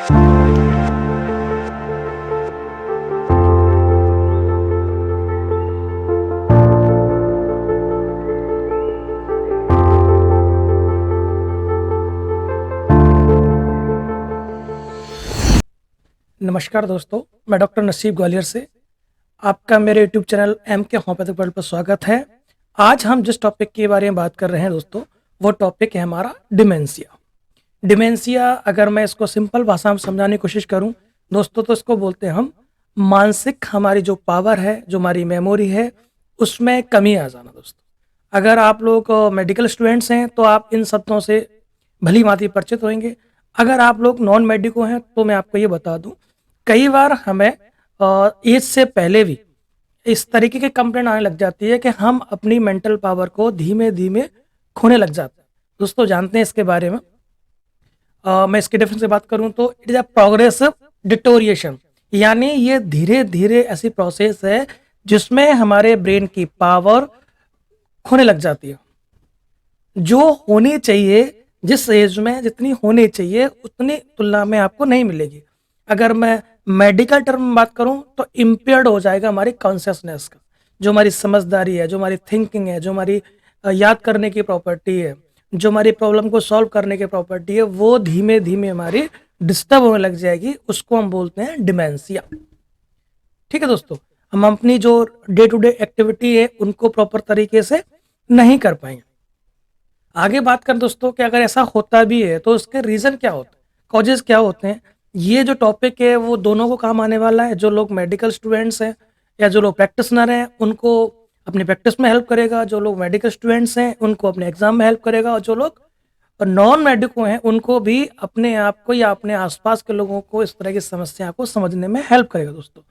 नमस्कार दोस्तों, मैं डॉक्टर नसीब ग्वालियर से आपका मेरे यूट्यूब चैनल एम के होम्योपैथिक वर्ल्ड पर स्वागत है। आज हम जिस टॉपिक के बारे में बात कर रहे हैं दोस्तों, वो टॉपिक है हमारा डिमेंशिया। डिमेंशिया अगर मैं इसको सिंपल भाषा में समझाने की कोशिश करूं दोस्तों, तो इसको बोलते हैं हम मानसिक, हमारी जो पावर है, जो हमारी मेमोरी है, उसमें कमी आ जाना दोस्तों। अगर आप लोग मेडिकल स्टूडेंट्स हैं तो आप इन शब्दों से भली भांति परिचित होंगे। अगर आप लोग नॉन मेडिको हैं तो मैं आपको ये बता दूं, कई बार हमें एज से पहले भी इस तरीके की कंप्लेंट आने लग जाती है कि हम अपनी मेंटल पावर को धीमे धीमे खोने लग जाते हैं। दोस्तों जानते हैं इसके बारे में, मैं इसके डिफरेंस से बात करूं तो it is a progressive deterioration, यानी ये धीरे धीरे ऐसी प्रोसेस है जिसमें हमारे ब्रेन की पावर खोने लग जाती है। जो होनी चाहिए, जिस एज में जितनी होनी चाहिए उतनी तुलना में आपको नहीं मिलेगी। अगर मैं मेडिकल टर्म में बात करूं तो इम्पेयर्ड हो जाएगा हमारी कॉन्शियसनेस का, जो हमारी समझदारी है, जो हमारी थिंकिंग है, जो हमारी याद करने की प्रॉपर्टी है, जो हमारी प्रॉब्लम को सॉल्व करने की प्रॉपर्टी है, वो धीमे धीमे हमारी डिस्टर्ब होने लग जाएगी। उसको हम बोलते हैं डिमेंशिया। ठीक है दोस्तों, हम अपनी जो डे टू डे एक्टिविटी है उनको प्रॉपर तरीके से नहीं कर पाएंगे। आगे बात करें दोस्तों कि अगर ऐसा होता भी है तो उसके रीज़न क्या होते हैं, कॉजेज क्या होते हैं। ये जो टॉपिक है वो दोनों को काम आने वाला है। जो लोग मेडिकल स्टूडेंट्स हैं या जो लोग प्रैक्टिशनर हैं उनको अपनी प्रैक्टिस में हेल्प करेगा, जो लोग मेडिकल स्टूडेंट्स हैं उनको अपने एग्जाम में हेल्प करेगा, और जो लोग नॉन मेडिको हैं उनको भी अपने आप को या अपने आसपास के लोगों को इस तरह की समस्या को समझने में हेल्प करेगा दोस्तों।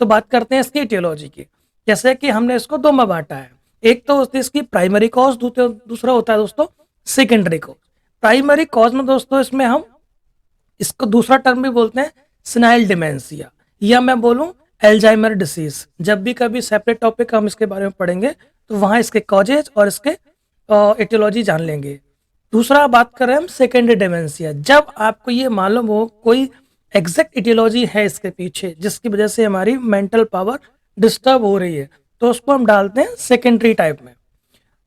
तो बात करते हैं इसकी etiology की। जैसे कि हमने इसको दो में बांटा है, एक तो होती है इसकी प्राइमरी कॉज, दूसरा होता है दोस्तों सेकेंडरी कॉज। प्राइमरी कॉज में दोस्तों इसमें हम इसको दूसरा टर्म भी बोलते हैं सिनाइल डिमेंशिया, या मैं बोलूं एल्जाइमर डिसीज। जब भी कभी सेपरेट टॉपिक हम इसके बारे में पढ़ेंगे तो वहां इसके कॉजेज और इसके एटियोलॉजी जान लेंगे। दूसरा बात करें हम सेकेंडरी डिमेंशिया, जब आपको ये मालूम हो कोई एग्जैक्ट एटियोलॉजी है इसके पीछे जिसकी वजह से हमारी मेंटल पावर डिस्टर्ब हो रही है, तो उसको हम डालते हैं सेकेंडरी टाइप में।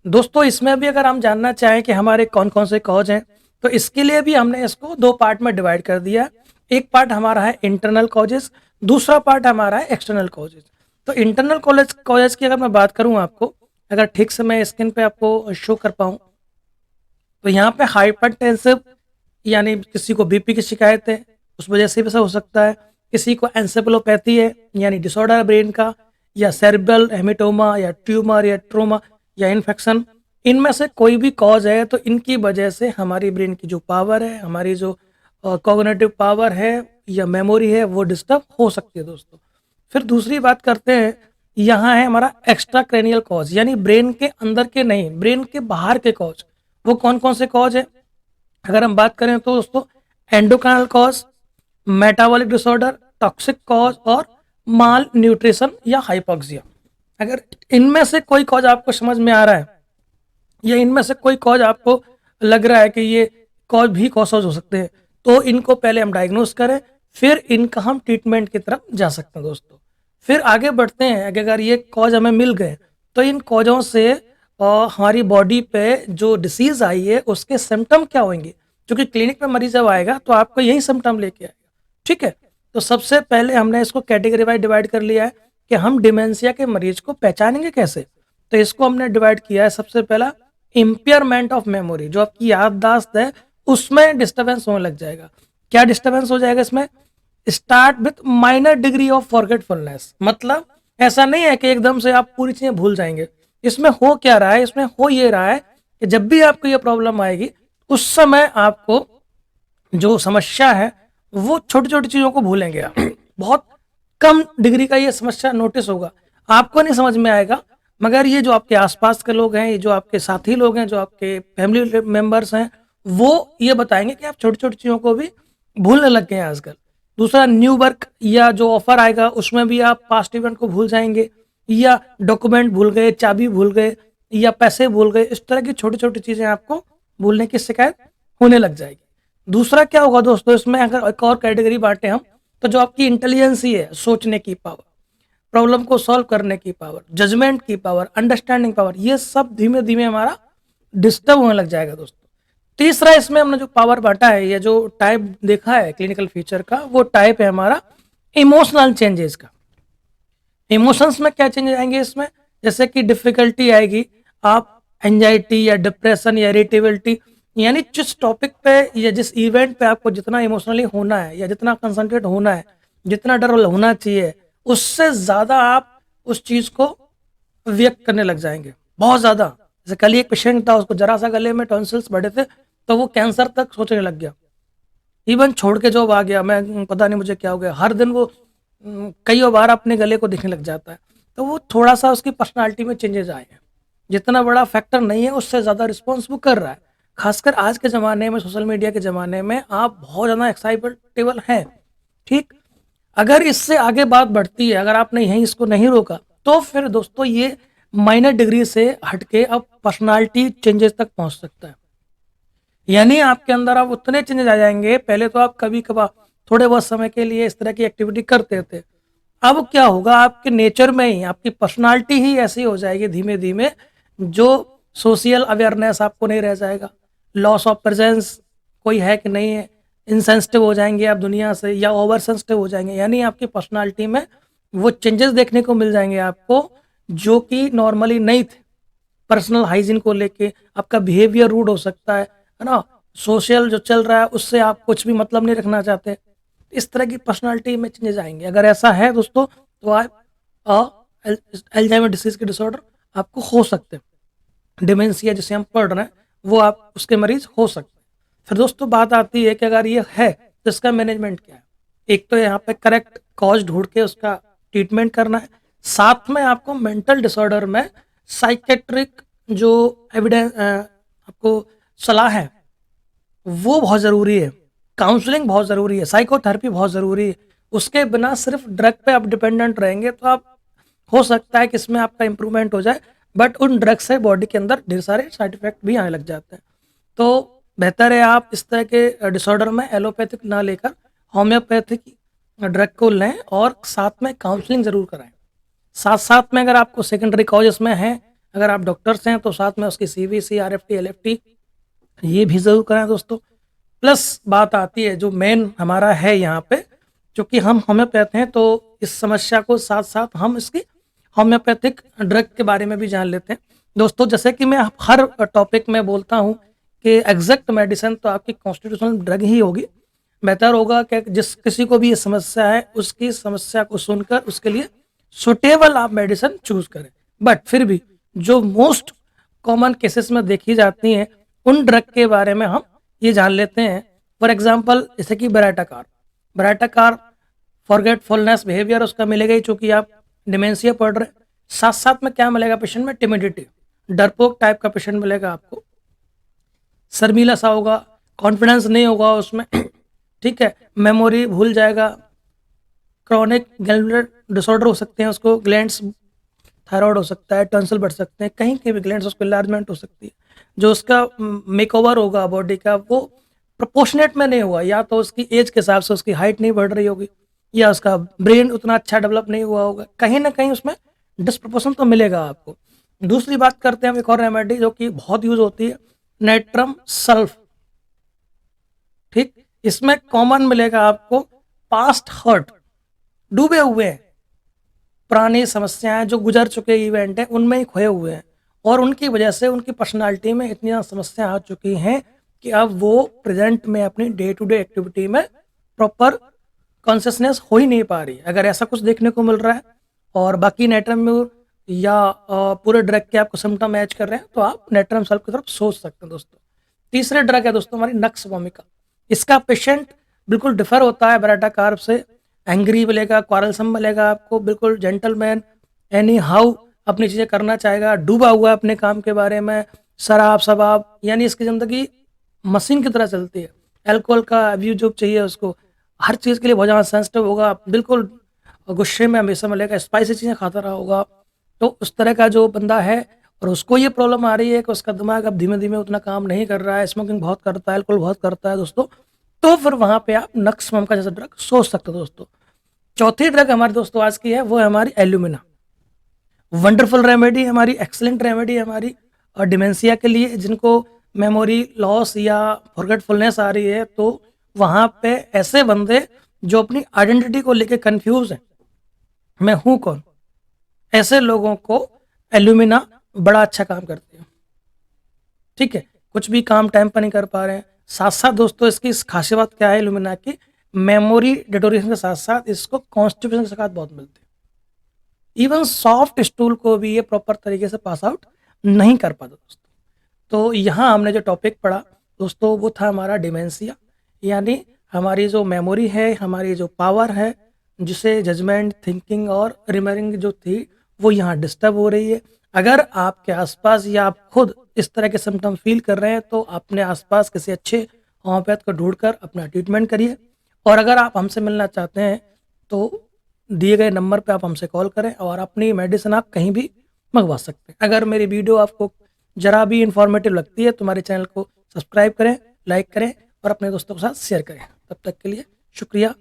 दोस्तों इसमें भी अगर हम जानना चाहें कि हमारे कौन कौन से कॉज हैं, तो इसके लिए भी हमने इसको दो पार्ट में डिवाइड कर दिया। एक पार्ट हमारा है इंटरनल कॉजेज, दूसरा पार्ट हमारा है एक्सटर्नल कॉजेज। तो इंटरनल कॉजेज की अगर मैं बात करूं आपको, अगर ठीक से मैं स्क्रीन पे आपको शो कर पाऊं, तो यहाँ पे हाइपरटेंसिव यानी किसी को बीपी की शिकायत है, उस वजह से भी ऐसा हो सकता है। किसी को एंसेफेलोपैथी है यानी डिसऑर्डर ब्रेन का, या सेरेब्रल हेमेटोमा, या ट्यूमर, या ट्रोमा, या इन्फेक्शन, इनमें से कोई भी कॉज है तो इनकी वजह से हमारी ब्रेन की जो पावर है, हमारी जो कॉग्निटिव पावर है या मेमोरी है, वो डिस्टर्ब हो सकती है दोस्तों। फिर दूसरी बात करते हैं, यहाँ है हमारा एक्स्ट्रा क्रेनियल कॉज, यानी ब्रेन के अंदर के नहीं, ब्रेन के बाहर के कॉज। वो कौन कौन से कॉज है अगर हम बात करें तो दोस्तों, endocrinal cause, metabolic disorder, toxic cause, और माल न्यूट्रिशन या हाइपोक्सिया। अगर इनमें से कोई कॉज आपको समझ में आ रहा है, या इनमें से कोई कॉज आपको लग रहा है कि ये कॉज भी कॉजेज हो सकते हैं, तो इनको पहले हम डायग्नोस करें, फिर इनका हम ट्रीटमेंट की तरफ जा सकते हैं दोस्तों। फिर आगे बढ़ते हैं कि अगर ये कॉज हमें मिल गए तो इन कॉजों से हमारी बॉडी पे जो डिसीज आई है उसके सिम्टम क्या होंगे, क्योंकि क्लिनिक में मरीज जब आएगा तो आपको यही सिम्टम लेके आएगा। ठीक है, तो सबसे पहले हमने इसको कैटेगरी वाइज डिवाइड कर लिया है कि हम डिमेंशिया के मरीज को पहचानेंगे कैसे। तो इसको हमने डिवाइड किया है, सबसे पहला इम्पेयरमेंट ऑफ मेमोरी, जो आपकी याददाश्त है उसमें डिस्टर्बेंस होने लग जाएगा। क्या डिस्टर्बेंस हो जाएगा इसमें? Start with minor degree of forgetfulness, मतलब ऐसा नहीं है कि एकदम से आप पूरी चीजें भूल जाएंगे। इसमें हो क्या रहा है, इसमें हो ये रहा है कि जब भी आपको ये प्रॉब्लम आएगी उस समय आपको जो समस्या है वो छोटी छोटी चीजों को भूलेंगे आप। बहुत कम डिग्री का ये समस्या नोटिस होगा, आपको नहीं समझ में आएगा, मगर ये जो आपके आसपास के लोग हैं, ये जो आपके साथी लोग हैं, जो आपके फैमिली मेंबर्स हैं, वो ये बताएंगे कि आप छोटी छोटी चीजों को भी भूलने लग गए हैं आजकल। दूसरा, न्यू वर्क या जो ऑफर आएगा उसमें भी आप पास्ट इवेंट को भूल जाएंगे, या डॉक्यूमेंट भूल गए, चाबी भूल गए, या पैसे भूल गए। इस तरह की छोटी छोटी चीजें आपको भूलने की शिकायत होने लग जाएगी। दूसरा क्या होगा दोस्तों, इसमें अगर एक और कैटेगरी बांटे हम, तो जो आपकी इंटेलिजेंस ही है, सोचने की पावर, प्रॉब्लम को सॉल्व करने की पावर, जजमेंट की पावर, अंडरस्टैंडिंग पावर, ये सब धीमे धीमे हमारा डिस्टर्ब होने लग जाएगा दोस्तों। तीसरा इसमें हमने जो पावर बांटा है, ये जो टाइप देखा है क्लिनिकल फीचर का, वो टाइप है हमारा इमोशनल चेंजेस का। इमोशंस में क्या चेंजेस आएंगे इसमें, जैसे कि डिफिकल्टी आएगी, आप एंजाइटी या डिप्रेशन या इरिटेबिलिटी, यानी जिस टॉपिक पे या जिस इवेंट पे आपको जितना इमोशनली होना है या जितना कंसंट्रेट होना है, जितना डर होना चाहिए, उससे ज्यादा आप उस चीज को व्यक्त करने लग जाएंगे, बहुत ज्यादा। जैसे कल ही एक पेशेंट था, उसको जरा सा गले में टॉन्सिल्स बढ़े थे, तो वो कैंसर तक सोचने लग गया, इवन छोड़ के जॉब आ गया, मैं पता नहीं मुझे क्या हो गया। हर दिन वो कई बार अपने गले को दिखने लग जाता है। तो वो थोड़ा सा उसकी पर्सनालिटी में चेंजेस आए हैं, जितना बड़ा फैक्टर नहीं है उससे ज़्यादा रिस्पॉन्स वो कर रहा है। खासकर आज के ज़माने में, सोशल मीडिया के ज़माने में आप बहुत ज़्यादा एक्साइटेबल हैं, ठीक। अगर इससे आगे बात बढ़ती है, अगर आपने यहीं इसको नहीं रोका, तो फिर दोस्तों ये माइनर डिग्री से हटके अब पर्सनालिटी चेंजेस तक पहुंच सकता है। यानी आपके अंदर अब उतने चेंजेस आ जाएंगे, पहले तो आप कभी कभार थोड़े बहुत समय के लिए इस तरह की एक्टिविटी करते थे, अब क्या होगा, आपके नेचर में ही आपकी पर्सनालिटी ही ऐसी हो जाएगी धीमे धीमे, जो सोशल अवेयरनेस आपको नहीं रह जाएगा, लॉस ऑफ प्रेजेंस कोई है कि नहीं है, इनसेंसिटिव हो जाएंगे आप दुनिया से या ओवर सेंसिटिव हो जाएंगे। यानी आपकी पर्सनालिटी में वो चेंजेस देखने को मिल जाएंगे आपको, जो कि नॉर्मली नहीं थे। पर्सनल हाइजीन को लेके आपका बिहेवियर रूड हो सकता है ना, सोशल जो चल रहा है उससे आप कुछ भी मतलब नहीं रखना चाहते, इस तरह की पर्सनालिटी में चेंजेस आएंगे। अगर ऐसा है दोस्तों, तो आप अल्जाइमर डिसीज के डिसऑर्डर आपको हो सकते हैं, डिमेंशिया जिसे हम पढ़ रहे हैं वो आप उसके मरीज हो सकते हैं। फिर दोस्तों बात आती है कि अगर ये है तो इसका मैनेजमेंट क्या है। एक तो यहाँ पे करेक्ट कॉज ढूंढ के उसका ट्रीटमेंट करना है, साथ में आपको मेंटल डिसऑर्डर में साइकेट्रिक जो एविडेंस आपको सलाह है वो बहुत ज़रूरी है, काउंसलिंग बहुत ज़रूरी है, साइकोथेरेपी बहुत ज़रूरी है। उसके बिना सिर्फ ड्रग पे आप डिपेंडेंट रहेंगे तो आप, हो सकता है कि इसमें आपका इंप्रूवमेंट हो जाए, बट उन ड्रग से बॉडी के अंदर ढेर सारे साइड इफेक्ट भी आने लग जाते हैं। तो बेहतर है आप इस तरह के डिसऑर्डर में एलोपैथिक ना लेकर होम्योपैथिक ड्रग को लें, और साथ में काउंसलिंग ज़रूर कराएं। साथ साथ में अगर आपको सेकेंडरी कॉज इसमें है, अगर आप डॉक्टर्स हैं तो साथ में उसकी सीवीसी, आरएफटी, एलएफटी ये भी ज़रूर कराएं दोस्तों। प्लस बात आती है जो मेन हमारा है यहाँ पे, क्योंकि हम होम्योपैथ हैं तो इस समस्या को साथ साथ हम इसकी होम्योपैथिक ड्रग के बारे में भी जान लेते हैं दोस्तों। जैसे कि मैं हर टॉपिक में बोलता हूँ कि एग्जैक्ट मेडिसिन तो आपकी कॉन्स्टिट्यूशनल ड्रग ही होगी। बेहतर होगा कि जिस किसी को भी ये समस्या है उसकी समस्या को सुनकर उसके लिए सुटेबल आप मेडिसिन चूज करें। बट फिर भी जो मोस्ट कॉमन केसेस में देखी जाती हैं उन ड्रग के बारे में हम ये जान लेते हैं। फॉर एग्जांपल जैसे कि बराटाकार फॉरगेटफुलनेस बिहेवियर उसका मिलेगा ही, चूंकि आप डिमेंशिया पढ़ रहे हैं। साथ साथ में क्या मिलेगा पेशेंट में, टिमिडिटी, डरपोक टाइप का पेशेंट मिलेगा आपको, शर्मीला सा होगा, कॉन्फिडेंस नहीं होगा उसमें ठीक है, मेमोरी भूल जाएगा, क्रॉनिक ग्लैंडुलर डिसऑर्डर हो सकते हैं उसको, ग्लैंड्स थायराइड हो सकता है, टॉन्सिल बढ़ सकते हैं, कहीं के भी ग्लैंड्स उसको इलार्जमेंट हो सकती है। जो उसका मेकओवर होगा बॉडी का वो प्रोपोर्शनेट में नहीं हुआ, या तो उसकी एज के हिसाब से उसकी हाइट नहीं बढ़ रही होगी, या उसका ब्रेन उतना अच्छा डेवलप नहीं हुआ होगा, कहीं ना कहीं उसमें डिस्प्रोपोर्शन तो मिलेगा आपको। दूसरी बात करते हैं हम एक और रेमेडी जो कि बहुत यूज होती है, नाइट्रम सल्फ, ठीक। इसमें कॉमन मिलेगा आपको पास्ट हर्ट, डूबे हुए हैं, पुरानी समस्याएं जो गुजर चुके इवेंट हैं उनमें ही खोए हुए हैं, और उनकी वजह से उनकी पर्सनालिटी में इतनी समस्याएं आ चुकी हैं कि अब वो प्रेजेंट में अपनी डे टू डे एक्टिविटी में प्रॉपर कॉन्शियसनेस हो ही नहीं पा रही। अगर ऐसा कुछ देखने को मिल रहा है और बाकी नेट्रम्यूर या पूरे ड्रग के आपको सिम्टम मैच कर रहे हैं तो आप नेट्रम सल्फ की तरफ सोच सकते हैं दोस्तों। तीसरे ड्रग है दोस्तों हमारी नक्स वोमिका। इसका पेशेंट बिल्कुल डिफर होता है बराटा कार्ब से, एंग्री मिलेगा, क्वारलसम मिलेगा आपको, बिल्कुल जेंटलमैन, एनी हाउ अपनी चीज़ें करना चाहेगा, डूबा हुआ है अपने काम के बारे में, शराब शबाब, यानी इसकी ज़िंदगी मशीन की तरह चलती है। अल्कोहल का अब्यूज जो चाहिए उसको, हर चीज़ के लिए बहुत ज़्यादा सेंसिटिव होगा, बिल्कुल गुस्से में हमेशा मिलेगा, स्पाइसी चीज़ें खाता रहा होगा। तो उस तरह का जो बंदा है और उसको ये प्रॉब्लम आ रही है कि उसका दिमाग अब धीमे धीमे उतना काम नहीं कर रहा है, स्मोकिंग बहुत करता है, अल्कोहल बहुत करता है दोस्तों, तो फिर वहां पे आप नक्समम का जैसा ड्रग सोच सकते हो दोस्तों। चौथी ड्रग हमारे दोस्तों आज की है वो है हमारी एल्यूमिना। वंडरफुल रेमेडी हमारी, एक्सलेंट रेमेडी हमारी, और डिमेंशिया के लिए जिनको मेमोरी लॉस या फॉरगेटफुलनेस आ रही है, तो वहां पे ऐसे बंदे जो अपनी आइडेंटिटी को लेके कंफ्यूज हैं, मैं हूं कौन, ऐसे लोगों को एल्यूमिना बड़ा अच्छा काम करती है। ठीक है, कुछ भी काम टाइम पर नहीं कर पा रहे हैं, साथ साथ दोस्तों इसकी खासियत बात क्या है एल्यूमिना की, मेमोरी डिटोरेशन के साथ साथ इसको कॉन्स्टिपेशन के साथ बहुत मिलती है। इवन सॉफ्ट स्टूल को भी ये प्रॉपर तरीके से पास आउट नहीं कर पाता दोस्तों। तो यहाँ हमने जो टॉपिक पढ़ा दोस्तों वो था हमारा डिमेंशिया, यानी हमारी जो मेमोरी है, हमारी जो पावर है, जिसे जजमेंट, थिंकिंग और रिमेमरिंग जो थी वो यहाँ डिस्टर्ब हो रही है। अगर आपके आसपास या आप खुद इस तरह के सिम्टम फील कर रहे हैं तो अपने आसपास किसी अच्छे होम्योपैथ को ढूंढकर अपना ट्रीटमेंट करिए। और अगर आप हमसे मिलना चाहते हैं तो दिए गए नंबर पे आप हमसे कॉल करें और अपनी मेडिसिन आप कहीं भी मंगवा सकते हैं। अगर मेरी वीडियो आपको जरा भी इंफॉर्मेटिव लगती है तो हमारे चैनल को सब्सक्राइब करें, लाइक करें और अपने दोस्तों के साथ शेयर करें। तब तक के लिए शुक्रिया।